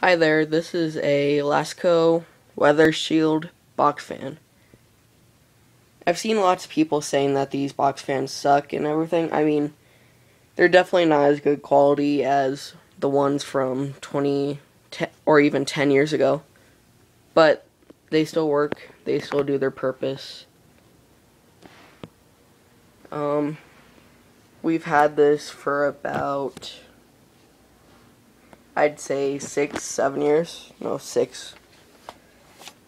Hi there, this is a Lasko Weather Shield box fan. I've seen lots of people saying that these box fans suck and everything. I mean, they're definitely not as good quality as the ones from 20 or even 10 years ago. But they still work, they still do their purpose. We've had this for about, I'd say 6, 7 years. No, 6.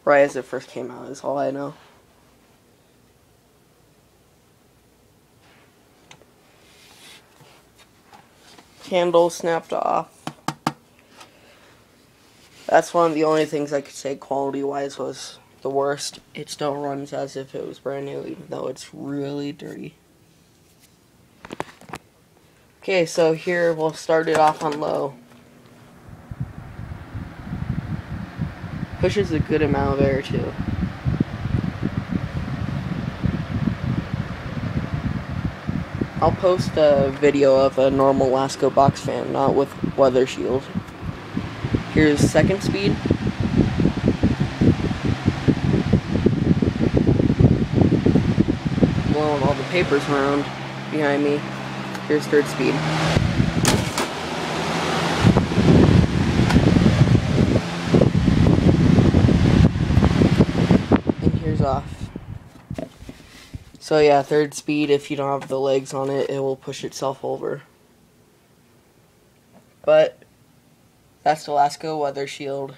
Right as it first came out is all I know. Handle snapped off. That's one of the only things I could say quality-wise was the worst. It still runs as if it was brand new, even though it's really dirty. Okay, so here we'll start it off on low. Pushes a good amount of air too. I'll post a video of a normal Lasko box fan, not with weather shield. Here's second speed. Blowing all the papers around behind me. Here's third speed. And here's off. So yeah, third speed, if you don't have the legs on it, it will push itself over. But that's the Lasko Weather Shield